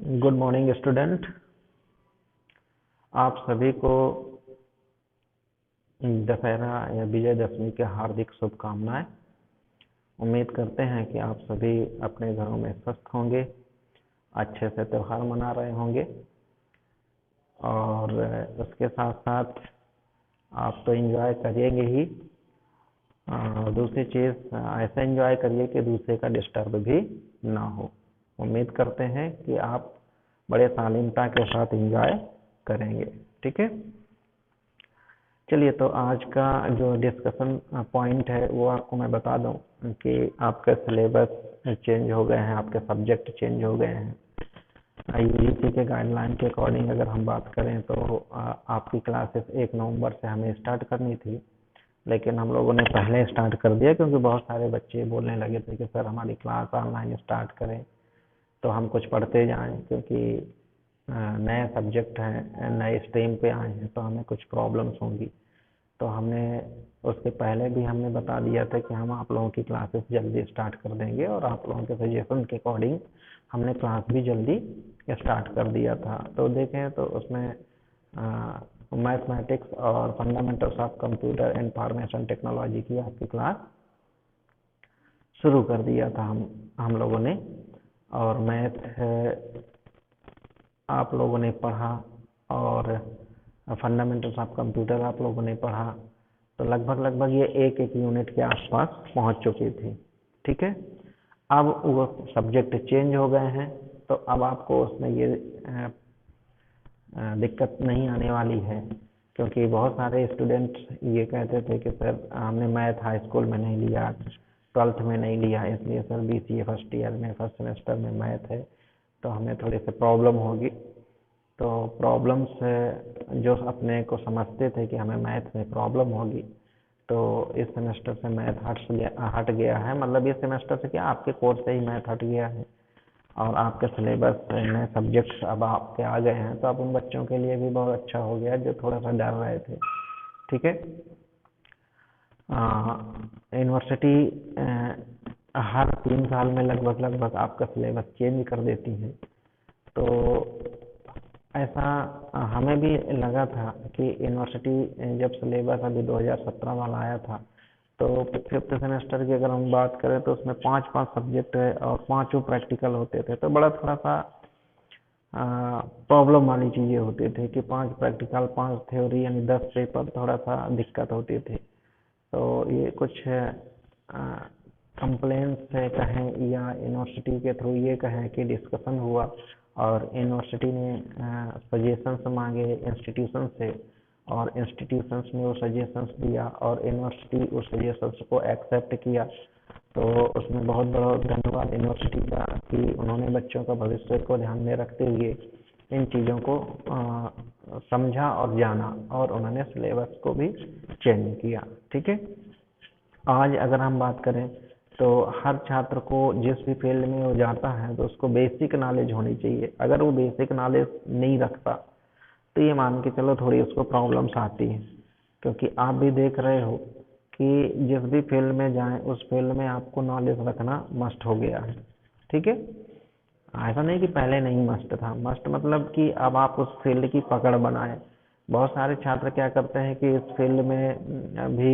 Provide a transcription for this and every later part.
Good morning student. आप सभी को दशहरा या विजयदशमी के हार्दिक शुभकामनाएं। उम्मीद करते हैं कि आप सभी अपने घरों में स्वस्थ होंगे, अच्छे से त्यौहार मना रहे होंगे और उसके साथ साथ आप तो एंजॉय करिएंगे ही। दूसरी चीज़ ऐसा एंजॉय करिए कि दूसरे का डिस्टर्ब भी ना हो। उम्मीद करते हैं कि आप बड़े शालीनता के साथ एंजॉय करेंगे। ठीक है, चलिए तो आज का जो डिस्कशन पॉइंट है वो आपको मैं बता दूं कि आपके सिलेबस चेंज हो गए हैं, आपके सब्जेक्ट चेंज हो गए हैं। यूजीसी के गाइडलाइन के अकॉर्डिंग अगर हम बात करें तो आपकी क्लासेस 1 नवंबर से हमें स्टार्ट करनी थी, लेकिन हम लोगों ने पहले स्टार्ट कर दिया क्योंकि बहुत सारे बच्चे बोलने लगे थे कि सर हमारी क्लास ऑनलाइन स्टार्ट करें तो हम कुछ पढ़ते जाएं, क्योंकि नए सब्जेक्ट हैं, नए स्ट्रीम पे आए हैं तो हमें कुछ प्रॉब्लम्स होंगी। तो हमने उसके पहले भी हमने बता दिया था कि हम आप लोगों की क्लासेस जल्दी स्टार्ट कर देंगे और आप लोगों के सजेशन के अकॉर्डिंग हमने क्लास भी जल्दी स्टार्ट कर दिया था। तो देखें तो उसमें मैथमेटिक्स और fundamentals of computer information technology की आपकी क्लास शुरू कर दिया था हम लोगों ने। और मैथ आप लोगों ने पढ़ा और फंडामेंटल्स ऑफ कंप्यूटर आप लोगों ने पढ़ा, तो लगभग ये एक यूनिट के आसपास पहुंच चुकी थी। ठीक है, अब वो सब्जेक्ट चेंज हो गए हैं तो अब आपको उसमें ये दिक्कत नहीं आने वाली है, क्योंकि बहुत सारे स्टूडेंट ये कहते थे कि सर हमने मैथ हाई स्कूल में नहीं लिया, 12th में नहीं लिया, इसलिए सर BCA फर्स्ट ईयर में फर्स्ट सेमेस्टर में मैथ है तो हमें थोड़ी सी प्रॉब्लम होगी। तो प्रॉब्लम्स जो अपने को समझते थे कि हमें मैथ में प्रॉब्लम होगी, तो इस सेमेस्टर से मैथ हट गया है। मतलब इस सेमेस्टर से क्या, आपके कोर्स से ही मैथ हट गया है और आपके सिलेबस नए सब्जेक्ट्स अब आपके आ गए हैं, तो अब उन बच्चों के लिए भी बहुत अच्छा हो गया जो थोड़ा सा डर रहे थे। ठीक है, यूनिवर्सिटी हर 3 साल में लगभग आपका सिलेबस चेंज कर देती है। तो ऐसा हमें भी लगा था कि यूनिवर्सिटी जब सिलेबस अभी 2017 वाला आया था तो 5th सेमेस्टर की अगर हम बात करें तो उसमें 5 सब्जेक्ट है और 5 प्रैक्टिकल होते थे, तो बड़ा थोड़ा सा प्रॉब्लम वाली चीज़ें होती थी कि 5 प्रैक्टिकल 5 थ्योरी यानी 10 पेपर, थोड़ा सा दिक्कत होती थी। तो ये कुछ कंप्लेंट्स से कहें या यूनिवर्सिटी के थ्रू ये कहें कि डिस्कशन हुआ और यूनिवर्सिटी ने सजेशंस मांगे इंस्टीट्यूशन से और इंस्टीट्यूशंस ने वो सजेशंस दिया और यूनिवर्सिटी उस सजेशंस को एक्सेप्ट किया। तो उसमें बहुत बड़ा धन्यवाद यूनिवर्सिटी का कि उन्होंने बच्चों का भविष्य को ध्यान में रखते हुए इन चीज़ों को समझा और जाना और उन्होंने सिलेबस को भी चेंज किया। ठीक है, आज अगर हम बात करें तो हर छात्र को जिस भी फील्ड में वो जाता है तो उसको बेसिक नॉलेज होनी चाहिए। अगर वो बेसिक नॉलेज नहीं रखता तो ये मान के चलो थोड़ी उसको प्रॉब्लम्स आती है, क्योंकि आप भी देख रहे हो कि जिस भी फील्ड में जाएं उस फील्ड में आपको नॉलेज रखना मस्ट हो गया है। ठीक है, ऐसा नहीं कि पहले नहीं मस्ट था, मस्ट मतलब कि अब आप उस फील्ड की पकड़ बनाए। बहुत सारे छात्र क्या करते हैं कि इस फील्ड में भी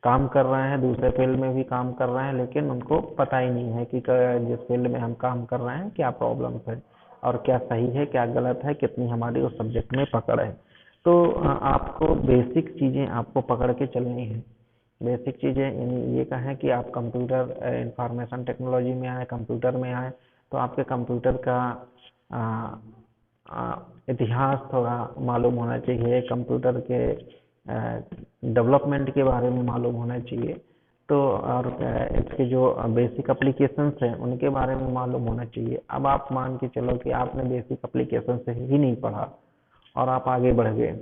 काम कर रहे हैं, दूसरे फील्ड में भी काम कर रहे हैं, लेकिन उनको पता ही नहीं है कि जिस फील्ड में हम काम कर रहे हैं क्या प्रॉब्लम्स है और क्या सही है क्या गलत है, कितनी हमारी उस सब्जेक्ट में पकड़ है। तो आपको बेसिक चीज़ें आपको पकड़ के चलनी है। बेसिक चीज़ें यानी ये कहें कि आप कंप्यूटर इंफॉर्मेशन टेक्नोलॉजी में आए, कंप्यूटर में आए, तो आपके कंप्यूटर का इतिहास थोड़ा मालूम होना चाहिए, कंप्यूटर के डेवलपमेंट के बारे में मालूम होना चाहिए। तो और इसके जो बेसिक एप्लीकेशंस हैं उनके बारे में मालूम होना चाहिए। अब आप मान के चलो कि आपने बेसिक एप्लीकेशन से ही नहीं पढ़ा और आप आगे बढ़ गए,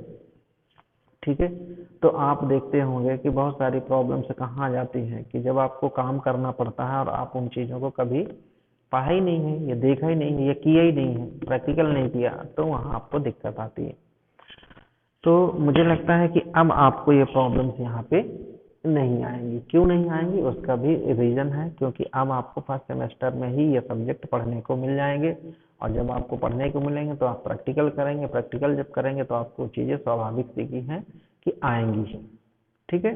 ठीक है, तो आप देखते होंगे कि बहुत सारी प्रॉब्लम्स कहाँ आ जाती हैं कि जब आपको काम करना पड़ता है और आप उन चीज़ों को कभी पढ़ा ही नहीं है, ये देखा ही नहीं है, ये किया ही नहीं है, प्रैक्टिकल नहीं किया, तो वहाँ आपको दिक्कत आती है। तो मुझे लगता है कि अब आपको ये प्रॉब्लम्स यहाँ पे नहीं आएंगी। क्यों नहीं आएंगी उसका भी रीजन है, क्योंकि अब आपको फर्स्ट सेमेस्टर में ही ये सब्जेक्ट पढ़ने को मिल जाएंगे, और जब आपको पढ़ने को मिलेंगे तो आप प्रैक्टिकल करेंगे, प्रैक्टिकल जब करेंगे तो आपको चीज़ें स्वाभाविक सी की हैं कि आएंगी ही। ठीक है,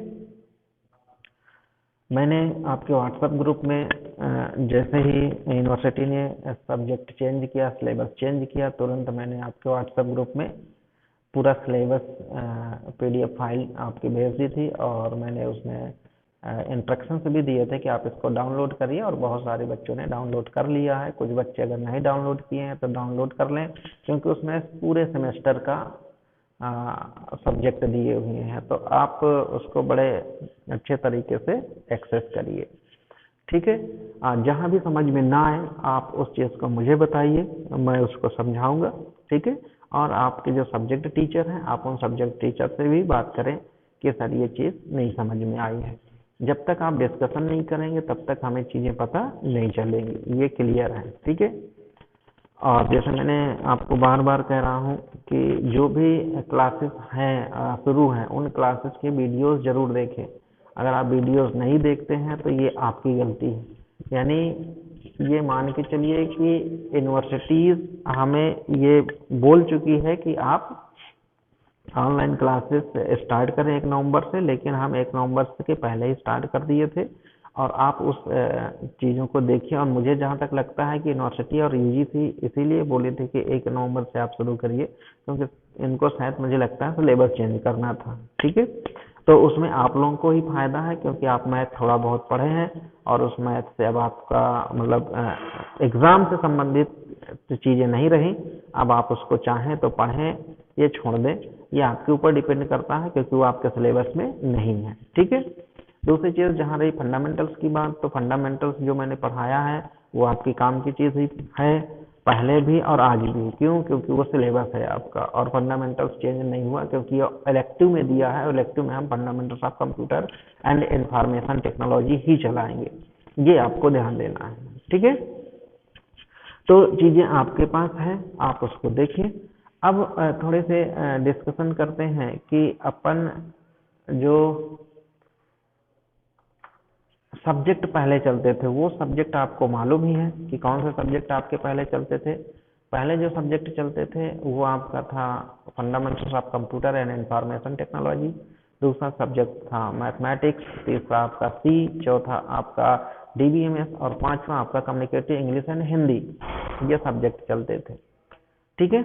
मैंने आपके व्हाट्सएप ग्रुप में जैसे ही यूनिवर्सिटी ने सब्जेक्ट चेंज किया, सिलेबस चेंज किया, तुरंत मैंने आपके व्हाट्सएप ग्रुप में पूरा सिलेबस PDF फाइल आपकी भेज दी थी, और मैंने उसमें इंस्ट्रक्शंस भी दिए थे कि आप इसको डाउनलोड करिए, और बहुत सारे बच्चों ने डाउनलोड कर लिया है। कुछ बच्चे अगर नहीं डाउनलोड किए हैं तो डाउनलोड कर लें, क्योंकि उसमें पूरे सेमेस्टर का सब्जेक्ट दिए हुए हैं, तो आप उसको बड़े अच्छे तरीके से एक्सेस करिए। ठीक है, जहाँ भी समझ में ना आए आप उस चीज़ को मुझे बताइए, मैं उसको समझाऊंगा। ठीक है, और आपके जो सब्जेक्ट टीचर हैं आप उन सब्जेक्ट टीचर से भी बात करें कि सर ये चीज़ नहीं समझ में आई है। जब तक आप डिस्कशन नहीं करेंगे तब तक हमें चीज़ें पता नहीं चलेंगी, ये क्लियर है। ठीक है, और जैसे मैंने आपको बार बार कह रहा हूँ कि जो भी क्लासेस हैं शुरू हैं, उन क्लासेस के वीडियोस जरूर देखें। अगर आप वीडियोस नहीं देखते हैं तो ये आपकी गलती है। यानी ये मान के चलिए कि यूनिवर्सिटीज हमें ये बोल चुकी है कि आप ऑनलाइन क्लासेस स्टार्ट करें 1 नवंबर से, लेकिन हम 1 नवंबर के पहले ही स्टार्ट कर दिए थे, और आप उस चीज़ों को देखिए। और मुझे जहाँ तक लगता है कि यूनिवर्सिटी और UGC इसीलिए बोले थे कि 1 नवंबर से आप शुरू करिए, क्योंकि इनको शायद मुझे लगता है सिलेबस चेंज करना था। ठीक है, तो उसमें आप लोगों को ही फायदा है, क्योंकि आप मैथ थोड़ा बहुत पढ़े हैं, और उस मैथ से अब आपका मतलब एग्ज़ाम से संबंधित चीज़ें नहीं रही। अब आप उसको चाहें तो पढ़ें, ये छोड़ दें, ये आपके ऊपर डिपेंड करता है, क्योंकि वो आपके सिलेबस में नहीं है। ठीक है, दूसरी चीज़ जहाँ रही फंडामेंटल्स की बात, तो फंडामेंटल्स जो मैंने पढ़ाया है वो आपकी काम की चीज़ ही है, पहले भी और आज भी। क्यों? क्योंकि वो सिलेबस है आपका, और फंडामेंटल्स चेंज नहीं हुआ, क्योंकि ये इलेक्टिव में दिया है, और इलेक्टिव में हम fundamentals of computer and information technology ही चलाएंगे, ये आपको ध्यान देना है। ठीक है, तो चीज़ें आपके पास है, आप उसको देखिए। अब थोड़े से डिस्कशन करते हैं कि अपन जो सब्जेक्ट पहले चलते थे वो सब्जेक्ट आपको मालूम ही है कि कौन से सब्जेक्ट आपके पहले चलते थे। पहले जो सब्जेक्ट चलते थे वो आपका था fundamentals of computer and information technology, दूसरा सब्जेक्ट था मैथमेटिक्स, तीसरा आपका C, चौथा आपका DBMS, और पांचवा आपका कम्युनिकेटिव इंग्लिश एंड हिंदी। ये सब्जेक्ट चलते थे। ठीक है,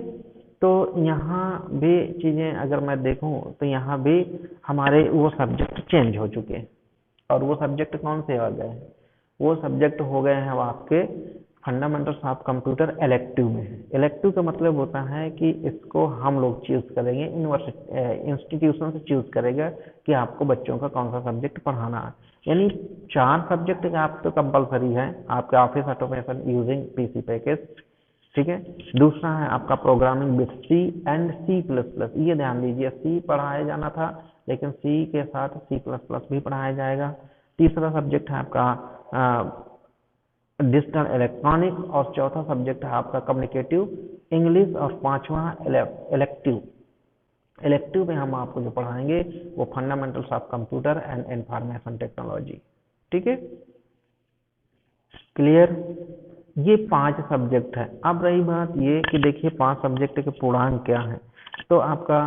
तो यहाँ भी चीज़ें अगर मैं देखूँ तो यहाँ भी हमारे वो सब्जेक्ट चेंज हो चुके हैं, और वो सब्जेक्ट कौन से आ गए हैं? वो सब्जेक्ट हो गए हैं आपके फंडामेंटल्स ऑफ कंप्यूटर इलेक्टिव में। इलेक्टिव का मतलब होता है कि इसको हम लोग चूज करेंगे, यूनिवर्सिटी इंस्टीट्यूशन से चूज करेगा कि आपको बच्चों का कौन सा सब्जेक्ट पढ़ाना है। यानी 4 सब्जेक्ट आप तो कंपलसरी है, आपके office automation using PC package. ठीक है, दूसरा है आपका programming with C and C++। ये ध्यान दीजिए, C पढ़ाया जाना था, लेकिन C के साथ C++ भी पढ़ाया जाएगा। तीसरा सब्जेक्ट है आपका डिजिटल इलेक्ट्रॉनिक्स, और चौथा सब्जेक्ट है आपका कम्युनिकेटिव इंग्लिश, और पांचवा इलेक्टिव। इलेक्टिव में हम आपको जो पढ़ाएंगे वो fundamentals of computer and information technology. ठीक है, क्लियर? ये 5 सब्जेक्ट है। अब रही बात ये कि देखिए 5 सब्जेक्ट के पूर्णांक क्या है। तो आपका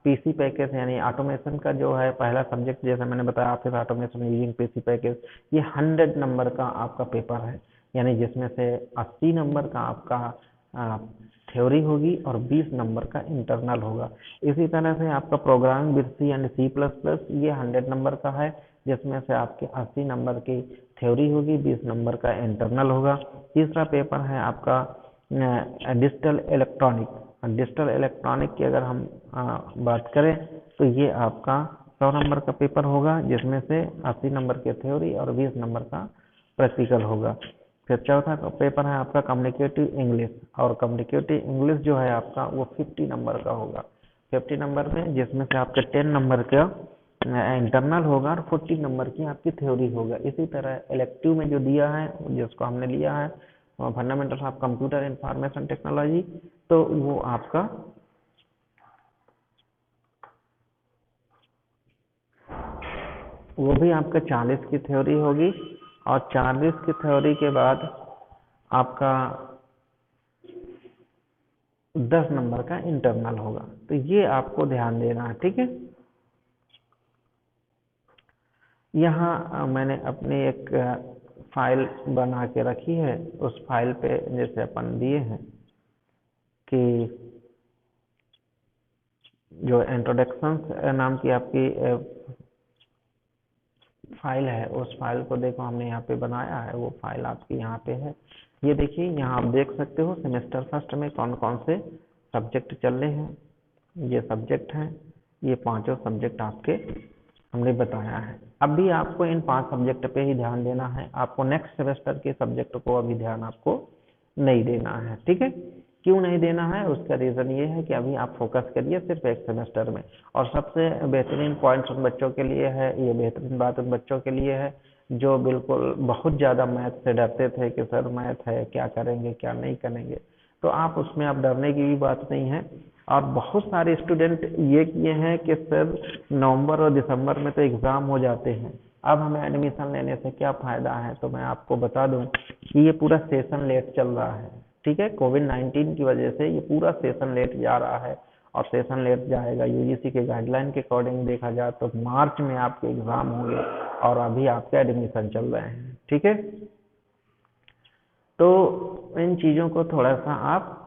PC पैकेज यानी ऑटोमेशन का जो है पहला सब्जेक्ट, जैसे मैंने बताया office automation using PC package, ये 100 नंबर का आपका पेपर है, यानी जिसमें से 80 नंबर का आपका थ्योरी होगी और 20 नंबर का इंटरनल होगा। इसी तरह से आपका programming with C and C++, ये 100 नंबर का है, जिसमें से आपके 80 नंबर की थ्योरी होगी, 20 नंबर का इंटरनल होगा। तीसरा पेपर है आपका डिजिटल इलेक्ट्रॉनिक। डिजिटल इलेक्ट्रॉनिक की अगर हम बात करें तो ये आपका 100 नंबर का पेपर होगा, जिसमें से 80 नंबर की थ्योरी और 20 नंबर का प्रैक्टिकल होगा। फिर चौथा पेपर है आपका कम्युनिकेटिव इंग्लिश, और कम्युनिकेटिव इंग्लिश जो है आपका वो 50 नंबर का होगा। 50 नंबर में जिसमें से आपका 10 नंबर का इंटरनल होगा और 40 नंबर की आपकी थ्योरी होगा। इसी तरह इलेक्टिव में जो दिया है, जिसको हमने लिया है fundamentals of computer information technology, तो वो आपका वो भी आपका 40 की थ्योरी होगी, और 40 की थ्योरी के बाद आपका 10 नंबर का इंटरनल होगा। तो ये आपको ध्यान देना है, ठीक है। यहाँ मैंने अपनी एक फाइल बना के रखी है, उस फाइल पे जैसे अपन दिए हैं कि जो इंट्रोडक्शन नाम की आपकी फाइल है, उस फाइल को देखो हमने यहाँ पे बनाया है, वो फाइल आपकी यहाँ पे है। ये देखिए, यहाँ आप देख सकते हो सेमेस्टर फर्स्ट में कौन कौन से सब्जेक्ट चल रहे हैं। ये सब्जेक्ट हैं, ये पांचों सब्जेक्ट आपके हमने बताया है। अब भी आपको इन 5 सब्जेक्ट पे ही ध्यान देना है, आपको नेक्स्ट सेमेस्टर के सब्जेक्ट को अभी ध्यान आपको नहीं देना है, ठीक है। क्यों नहीं देना है, उसका रीज़न ये है कि अभी आप फोकस करिए सिर्फ एक सेमेस्टर में। और सबसे बेहतरीन पॉइंट्स उन बच्चों के लिए है, ये बेहतरीन बात उन बच्चों के लिए है जो बिल्कुल बहुत ज़्यादा मैथ से डरते थे कि सर मैथ है, क्या करेंगे क्या नहीं करेंगे। तो आप उसमें आप डरने की भी बात नहीं है। और बहुत सारे स्टूडेंट ये किए हैं कि सर नवंबर और दिसंबर में तो एग्ज़ाम हो जाते हैं, अब हमें एडमिशन लेने से क्या फ़ायदा है। तो मैं आपको बता दूं कि ये पूरा सेशन लेट चल रहा है, ठीक है। कोविड-19 की वजह से ये पूरा सेशन लेट जा रहा है, और सेशन लेट जाएगा। यूजीसी के गाइडलाइन के अकॉर्डिंग देखा जाए तो मार्च में आपके एग्ज़ाम होंगे, और अभी आपके एडमिशन चल रहे हैं, ठीक है। तो इन चीज़ों को थोड़ा सा आप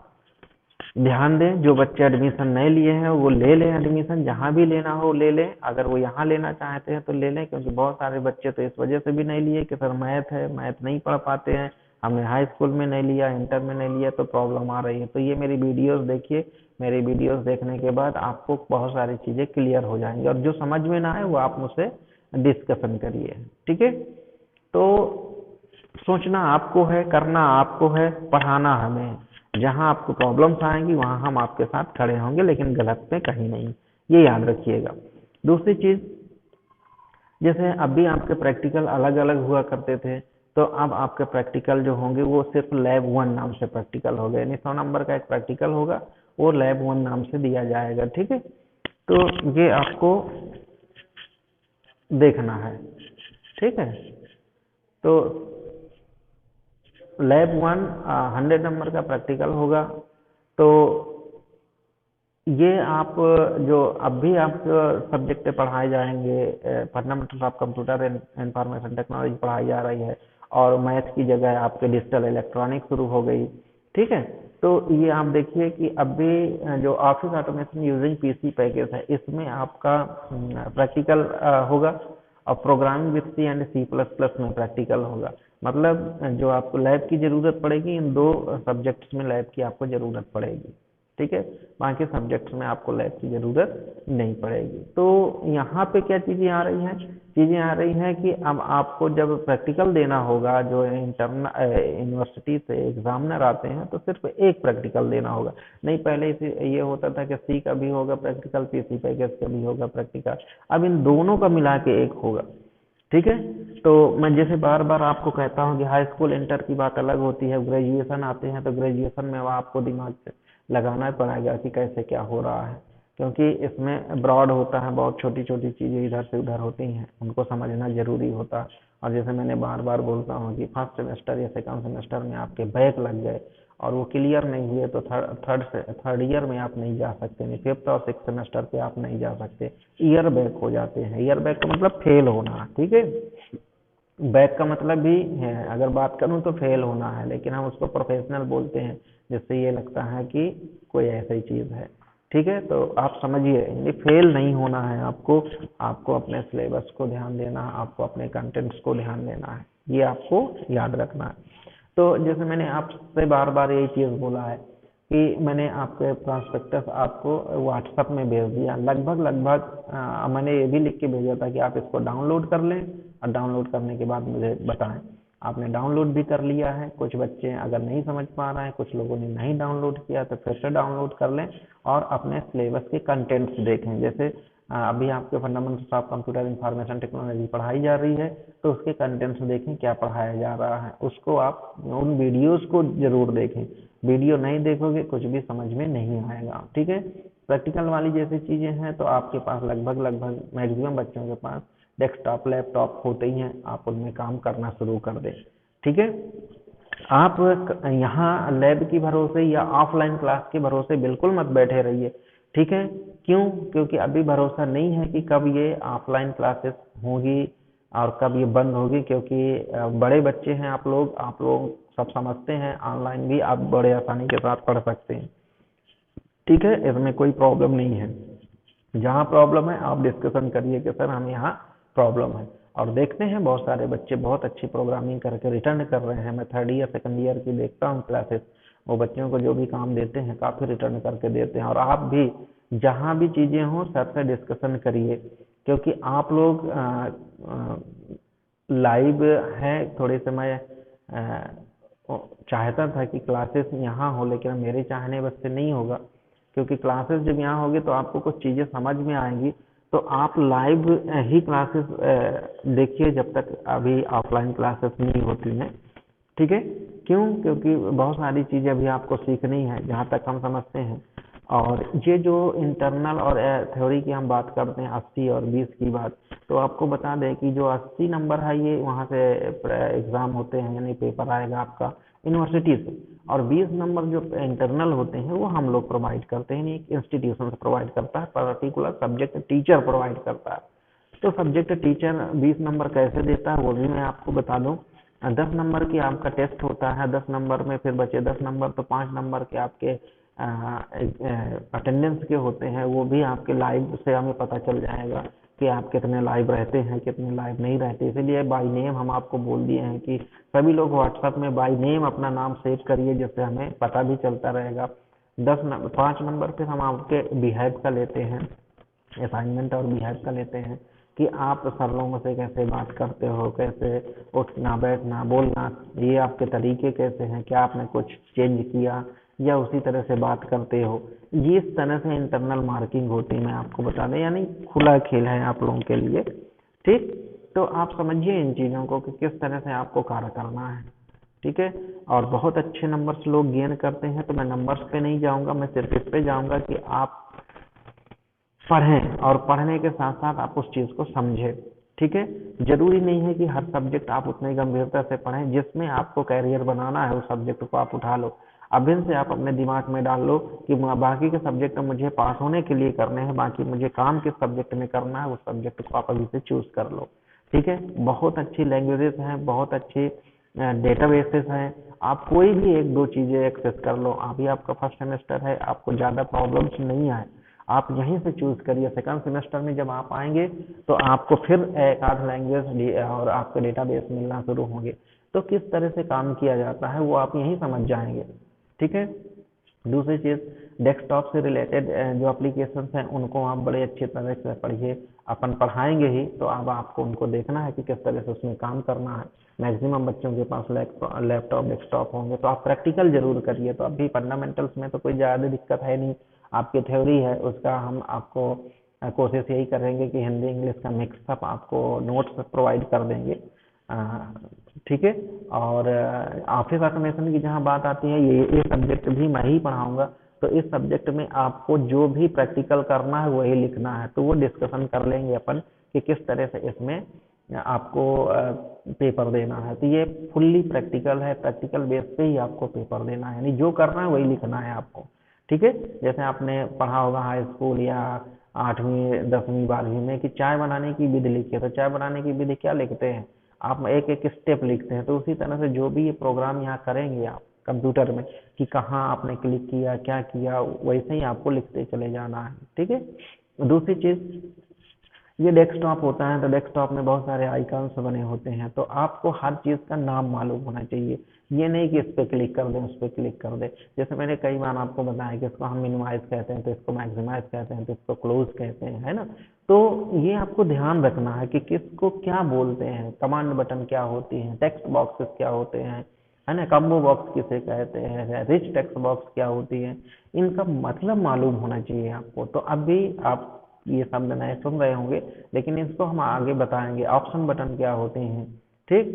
ध्यान दें। जो बच्चे एडमिशन नहीं लिए हैं वो ले लें एडमिशन, जहाँ भी लेना हो ले लें। अगर वो यहाँ लेना चाहते हैं तो ले लें, क्योंकि बहुत सारे बच्चे तो इस वजह से भी नहीं लिए कि सर मैथ है, मैथ नहीं पढ़ पाते हैं, हमने हाई स्कूल में नहीं लिया, इंटर में नहीं लिया, तो प्रॉब्लम आ रही है। तो ये मेरी वीडियोस देखिए, मेरी वीडियोस देखने के बाद आपको बहुत सारी चीज़ें क्लियर हो जाएंगी, और जो समझ में ना आए वो आप मुझसे डिस्कशन करिए, ठीक है। तो सोचना आपको है, करना आपको है, पढ़ाना हमें। जहां आपको प्रॉब्लम्स आएंगी वहां हम आपके साथ खड़े होंगे, लेकिन गलत पे कहीं नहीं, ये याद रखिएगा। दूसरी चीज, जैसे अभी आपके प्रैक्टिकल अलग अलग हुआ करते थे, तो अब आपके प्रैक्टिकल जो होंगे वो सिर्फ लैब 1 नाम से प्रैक्टिकल हो गए, यानी 100 नंबर का एक प्रैक्टिकल होगा, वो लैब 1 नाम से दिया जाएगा, ठीक है। तो ये आपको देखना है, ठीक है। तो लैब 1 100 नंबर का प्रैक्टिकल होगा। तो ये आप जो अब भी आप सब्जेक्ट पढ़ाए जाएंगे, fundamentals of computer and information technology पढ़ाई जा रही है, और मैथ की जगह आपके डिजिटल इलेक्ट्रॉनिक शुरू हो गई, ठीक है। तो ये आप देखिए कि अब भी जो office automation using PC package है, इसमें आपका प्रैक्टिकल होगा, और programming with C and C plus plus में प्रैक्टिकल होगा। मतलब जो आपको लैब की ज़रूरत पड़ेगी, इन 2 सब्जेक्ट्स में लैब की आपको ज़रूरत पड़ेगी, ठीक है। बाकी सब्जेक्ट्स में आपको लैब की ज़रूरत नहीं पड़ेगी। तो यहाँ पे क्या चीज़ें आ रही हैं, चीज़ें आ रही हैं कि अब आपको जब प्रैक्टिकल देना होगा, जो इंटरनल यूनिवर्सिटी से एग्जामिनर आते हैं तो सिर्फ एक प्रैक्टिकल देना होगा। नहीं, पहले इसे ये होता था कि सी का भी होगा प्रैक्टिकल, पीसी पैकेज का भी होगा प्रैक्टिकल, अब इन दोनों का मिला के एक होगा, ठीक है। तो मैं जैसे बार बार आपको कहता हूँ कि हाई स्कूल इंटर की बात अलग होती है, ग्रेजुएशन आते हैं तो ग्रेजुएशन में वो आपको दिमाग लगाना पड़ेगा कि कैसे क्या हो रहा है, क्योंकि इसमें ब्रॉड होता है, बहुत छोटी छोटी चीज़ें इधर से उधर होती हैं, उनको समझना जरूरी होता है। और जैसे मैंने बार बार बोलता हूँ कि फर्स्ट सेमेस्टर या सेकंड सेमेस्टर में आपके बैक लग गए और वो क्लियर नहीं हुए तो थर्ड ईयर में आप नहीं जा सकते, नहीं 5th और 6th सेमेस्टर पे आप नहीं जा सकते, ईयर बैक हो जाते हैं। ईयर बैक का मतलब फेल होना, ठीक है। बैक का मतलब भी है, अगर बात करूं तो फेल होना है, लेकिन हम उसको प्रोफेशनल बोलते हैं, जिससे ये लगता है कि कोई ऐसी चीज़ है, ठीक है। तो आप समझिए, ये फेल नहीं होना है आपको, आपको अपने सिलेबस को ध्यान देना है, आपको अपने कंटेंट्स को ध्यान देना है, ये आपको याद रखना है। तो जैसे मैंने आपसे बार बार यही चीज़ बोला है कि मैंने आपके प्रॉस्पेक्टस आपको व्हाट्सएप में भेज दिया, लगभग लगभग मैंने ये भी लिख के भेजा था कि आप इसको डाउनलोड कर लें, और डाउनलोड करने के बाद मुझे बताएं। आपने डाउनलोड भी कर लिया है, कुछ बच्चे अगर नहीं समझ पा रहे हैं, कुछ लोगों ने नहीं डाउनलोड किया, तो फिर से डाउनलोड कर लें और अपने सिलेबस के कंटेंट्स देखें। जैसे अभी आपके fundamentals of computer information technology पढ़ाई जा रही है, तो उसके कंटेंट्स देखें क्या पढ़ाया जा रहा है, उसको आप उन वीडियोस को जरूर देखें। वीडियो नहीं देखोगे कुछ भी समझ में नहीं आएगा, ठीक है। प्रैक्टिकल वाली जैसी चीज़ें हैं तो आपके पास लगभग लगभग मैक्सिमम बच्चों के पास डेस्कटॉप लैपटॉप होते ही हैं, आप उनमें काम करना शुरू कर दें। ठीक है, आप यहाँ लैब की भरोसे या ऑफलाइन क्लास के भरोसे बिल्कुल मत बैठे रहिए। ठीक है, क्यों? क्योंकि अभी भरोसा नहीं है कि कब ये ऑफलाइन क्लासेस होंगी और कब ये बंद होगी, क्योंकि बड़े बच्चे हैं आप लोग सब समझते हैं, ऑनलाइन भी आप बड़े आसानी के साथ पढ़ सकते हैं। ठीक है, इसमें कोई प्रॉब्लम नहीं है। जहाँ प्रॉब्लम है आप डिस्कशन करिए कि सर हमें यहाँ प्रॉब्लम है, और देखते हैं बहुत सारे बच्चे बहुत अच्छी प्रोग्रामिंग करके रिटर्न कर रहे हैं। मैं थर्ड ईयर सेकंड ईयर की देखता हूँ क्लासेस, वो बच्चों को जो भी काम देते हैं काफ़ी रिटर्न करके देते हैं। और आप भी जहाँ भी चीज़ें हों सर से डिस्कशन करिए, क्योंकि आप लोग लाइव हैं। थोड़े समय चाहता था कि क्लासेस यहाँ हो, लेकिन मेरे चाहने बस से नहीं होगा, क्योंकि क्लासेस जब यहाँ होगी तो आपको कुछ चीज़ें समझ में आएंगी। तो आप लाइव ही क्लासेस देखिए जब तक अभी ऑफलाइन क्लासेस नहीं होती हैं। ठीक है, क्यों? क्योंकि बहुत सारी चीज़ें अभी आपको सीखनी है जहाँ तक हम समझते हैं। और ये जो इंटरनल और थ्योरी की हम बात करते हैं 80 और 20 की बात, तो आपको बता दें कि जो 80 नंबर है ये वहाँ से एग्ज़ाम होते हैं, यानी पेपर आएगा आपका यूनिवर्सिटी से, और 20 नंबर जो इंटरनल होते हैं वो हम लोग प्रोवाइड करते हैं, एक इंस्टीट्यूशन से प्रोवाइड करता है, पर्टिकुलर सब्जेक्ट टीचर प्रोवाइड करता है। तो सब्जेक्ट टीचर 20 नंबर कैसे देता है वो भी मैं आपको बता दूं। 10 नंबर की आपका टेस्ट होता है, 10 नंबर में फिर बचे 10 नंबर, तो 5 नंबर के आपके अटेंडेंस के होते हैं, वो भी आपके लाइव से हमें पता चल जाएगा कि आप कितने लाइव रहते हैं, कितने लाइव नहीं रहते। इसीलिए बाय नेम हम आपको बोल दिए हैं कि सभी लोग व्हाट्सएप में बाय नेम अपना नाम सेव करिए, जिससे हमें पता भी चलता रहेगा। 5 नंबर फिर हम आपके बिहेव का लेते हैं, असाइनमेंट और बिहेव का लेते हैं कि आप सर लोगों से कैसे बात करते हो, कैसे उठना बैठना बोलना, ये आपके तरीके कैसे हैं, क्या आपने कुछ चेंज किया या उसी तरह से बात करते हो। ये इस तरह से इंटरनल मार्किंग होती है, मैं आपको बता दें, यानी खुला खेल है आप लोगों के लिए। ठीक, तो आप समझिए इन चीज़ों को कि किस तरह से आपको कार्य करना है। ठीक है, और बहुत अच्छे नंबर्स लोग गेन करते हैं, तो मैं नंबर्स पे नहीं जाऊंगा, मैं सिर्फ इस पे जाऊंगा कि आप पढ़ें और पढ़ने के साथ साथ आप उस चीज़ को समझें। ठीक है, जरूरी नहीं है कि हर सब्जेक्ट आप उतनी गंभीरता से पढ़ें, जिसमें आपको कैरियर बनाना है उस सब्जेक्ट को आप उठा लो। अभी से आप अपने दिमाग में डाल लो कि बाकी के सब्जेक्ट मुझे पास होने के लिए करने हैं, बाकी मुझे काम किस सब्जेक्ट में करना है उस सब्जेक्ट को आप अभी से चूज कर लो। ठीक है, बहुत अच्छी लैंग्वेजेस हैं, बहुत अच्छी डेटाबेसेस हैं, आप कोई भी एक दो चीज़ें एक्सेस कर लो। अभी आपका फर्स्ट सेमेस्टर है, आपको ज़्यादा प्रॉब्लम्स नहीं आए, आप यहीं से चूज करिए। सेकंड सेमेस्टर में जब आप आएंगे तो आपको फिर एक आध लैंग्वेज और आपके डेटाबेस मिलना शुरू होंगे, तो किस तरह से काम किया जाता है वो आप यहीं समझ जाएंगे। ठीक है, दूसरी चीज़, डेस्कटॉप से रिलेटेड जो एप्लीकेशंस हैं उनको आप बड़े अच्छे तरह से पढ़िए। अपन पढ़ाएंगे ही तो अब आपको उनको देखना है कि किस तरह से उसमें काम करना है। मैक्सिमम बच्चों के पास लैपटॉप डेस्कटॉप होंगे, तो आप प्रैक्टिकल जरूर करिए। तो अभी फंडामेंटल्स में तो कोई ज़्यादा दिक्कत है नहीं, आपकी थ्योरी है उसका हम आपको कोशिश यही करेंगे कि हिंदी इंग्लिश का मिक्सअप आपको नोट्स प्रोवाइड कर देंगे। ठीक है, और ऑफिस ऑटोमेशन की जहाँ बात आती है, ये सब्जेक्ट भी मैं ही पढ़ाऊंगा, तो इस सब्जेक्ट में आपको जो भी प्रैक्टिकल करना है वही लिखना है, तो वो डिस्कशन कर लेंगे अपन कि किस तरह से इसमें आपको पेपर देना है। तो ये फुल्ली प्रैक्टिकल है, प्रैक्टिकल बेस पे ही आपको पेपर देना है, यानी जो करना है वही लिखना है आपको। ठीक है, जैसे आपने पढ़ा होगा हाई स्कूल या 8वीं 10वीं 12वीं में कि चाय बनाने की विधि लिखिए, तो चाय बनाने की विधि क्या लिखते हैं आप, एक एक स्टेप लिखते हैं। तो उसी तरह से जो भी ये प्रोग्राम यहाँ करेंगे आप कंप्यूटर में कि कहाँ आपने क्लिक किया क्या किया, वैसे ही आपको लिखते चले जाना है। ठीक है, दूसरी चीज, ये डेस्कटॉप होता है, तो डेस्कटॉप में बहुत सारे आइकन्स बने होते हैं, तो आपको हर चीज़ का नाम मालूम होना चाहिए। ये नहीं कि इस पे क्लिक कर दें उस पे क्लिक कर दें। जैसे मैंने कई बार आपको बताया कि इसको हम मिनिमाइज कहते हैं, तो इसको मैक्सिमाइज कहते हैं, तो इसको क्लोज कहते हैं, है ना। तो ये आपको ध्यान रखना है कि किसको क्या बोलते हैं, कमांड बटन क्या होती है, टेक्स्ट बॉक्सेस क्या होते हैं, है ना, कम्बो बॉक्स किसे कहते हैं, रिच टेक्स्ट बॉक्स क्या होती है, इनका मतलब मालूम होना चाहिए आपको। तो अभी आप ये शब्द नए सुन रहे होंगे, लेकिन इसको हम आगे बताएंगे। ऑप्शन बटन क्या होते हैं, ठीक,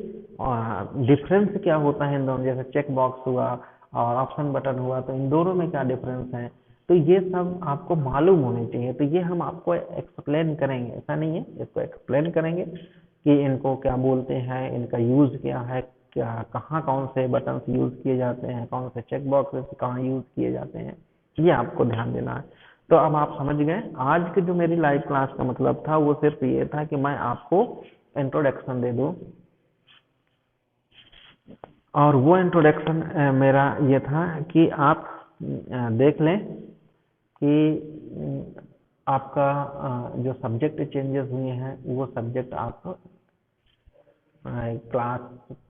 डिफरेंस क्या होता है इन दोनों, जैसे चेक बॉक्स हुआ और ऑप्शन बटन हुआ, तो इन दोनों में क्या डिफरेंस है, तो ये सब आपको मालूम होने चाहिए। तो ये हम आपको एक्सप्लेन करेंगे, ऐसा नहीं है, इसको एक्सप्लेन करेंगे कि इनको क्या बोलते हैं, इनका यूज क्या है, क्या कहाँ कौन से बटन यूज किए जाते हैं, कौन से चेक बॉक्स कहाँ यूज किए जाते हैं, ये आपको ध्यान देना है। तो अब आप समझ गए, आज की जो मेरी लाइव क्लास का मतलब था वो सिर्फ ये था कि मैं आपको इंट्रोडक्शन दे दूं, और वो इंट्रोडक्शन मेरा ये था कि आप देख लें कि आपका जो सब्जेक्ट चेंजेस हुए हैं वो सब्जेक्ट आप क्लास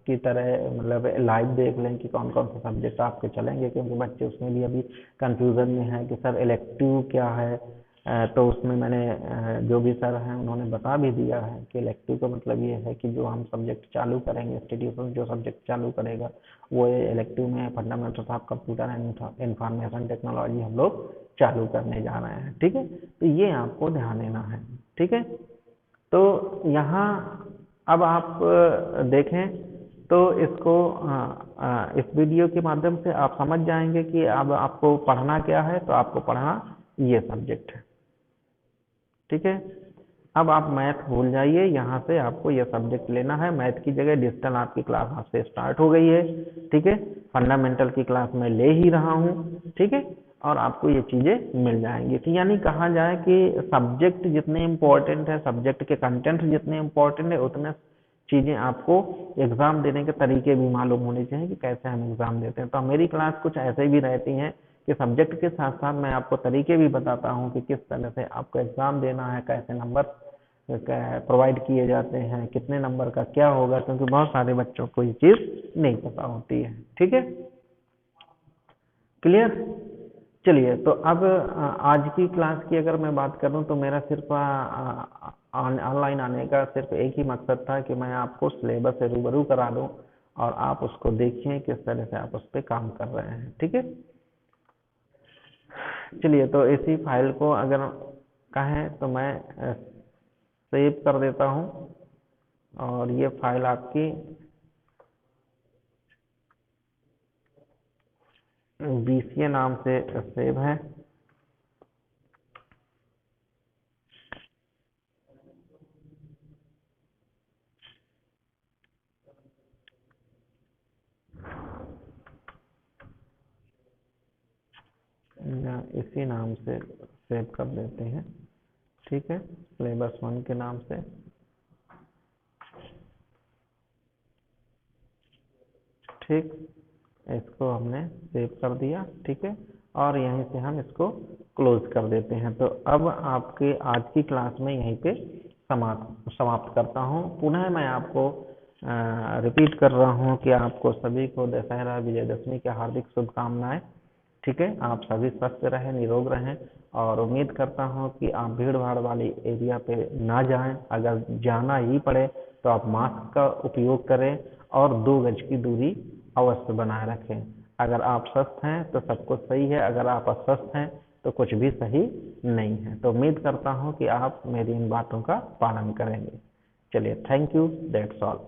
की तरह मतलब लाइव देख लें कि कौन कौन से सब्जेक्ट आपके चलेंगे, क्योंकि बच्चे उसमें भी अभी कंफ्यूजन में है कि सर इलेक्टिव क्या है। तो उसमें मैंने जो भी सर हैं उन्होंने बता भी दिया है कि इलेक्टिव का मतलब ये है कि जो हम सब्जेक्ट चालू करेंगे, इंस्टीट्यूशन जो सब्जेक्ट चालू करेगा वो इलेक्टिव में fundamentals of computer and information technology हम लोग चालू करने जा रहे हैं। ठीक है, तो ये आपको ध्यान देना है। ठीक है, तो यहाँ अब आप देखें तो इसको इस वीडियो के माध्यम से आप समझ जाएंगे कि अब आपको पढ़ना क्या है। तो आपको पढ़ना ये सब्जेक्ट है। ठीक है, अब आप मैथ भूल जाइए, यहाँ से आपको ये सब्जेक्ट लेना है। मैथ की जगह डिजिटल आपकी क्लास आपसे स्टार्ट हो गई है। ठीक है, फंडामेंटल की क्लास में ले ही रहा हूँ। ठीक है, और आपको ये चीज़ें मिल जाएंगी। तो यानी कहा जाए कि सब्जेक्ट जितने इम्पोर्टेंट है, सब्जेक्ट के कंटेंट जितने इम्पोर्टेंट है, उतने चीज़ें आपको एग्ज़ाम देने के तरीके भी मालूम होने चाहिए कि कैसे हम एग्ज़ाम देते हैं। तो मेरी क्लास कुछ ऐसे भी रहती हैं कि सब्जेक्ट के साथ साथ मैं आपको तरीके भी बताता हूँ कि किस तरह से आपको एग्ज़ाम देना है, कैसे नंबर प्रोवाइड किए जाते हैं, कितने नंबर का क्या होगा, क्योंकि बहुत सारे बच्चों को ये चीज़ नहीं पता होती है। ठीक है, क्लियर। चलिए, तो अब आज की क्लास की अगर मैं बात करूं तो मेरा सिर्फ ऑनलाइन आने का सिर्फ एक ही मकसद था कि मैं आपको सिलेबस से रूबरू करा दूं और आप उसको देखिए किस तरह से आप उस पर काम कर रहे हैं। ठीक है, चलिए, तो इसी फाइल को अगर कहें तो मैं सेव कर देता हूं, और ये फाइल आपकी BCA नाम से सेव है। इसी नाम से सेव कर देते हैं। ठीक है, सिलेबस 1 के नाम से। ठीक, इसको हमने सेव कर दिया। ठीक है, और यहीं से हम इसको क्लोज कर देते हैं। तो अब आपके आज की क्लास में यहीं पे समाप्त करता हूँ। पुनः मैं आपको रिपीट कर रहा हूँ कि आपको सभी को दशहरा विजयदशमी की हार्दिक शुभकामनाएं। ठीक है, आप सभी स्वस्थ रहें, निरोग रहें, और उम्मीद करता हूँ कि आप भीड़ भाड़ वाली एरिया पे ना जाएं। अगर जाना ही पड़े तो आप मास्क का उपयोग करें और 2 गज की दूरी अवश्य बनाए रखें। अगर आप स्वस्थ हैं तो सब कुछ सही है, अगर आप अस्वस्थ हैं तो कुछ भी सही नहीं है। तो उम्मीद करता हूँ कि आप मेरी इन बातों का पालन करेंगे। चलिए, थैंक यू, दैट्स ऑल।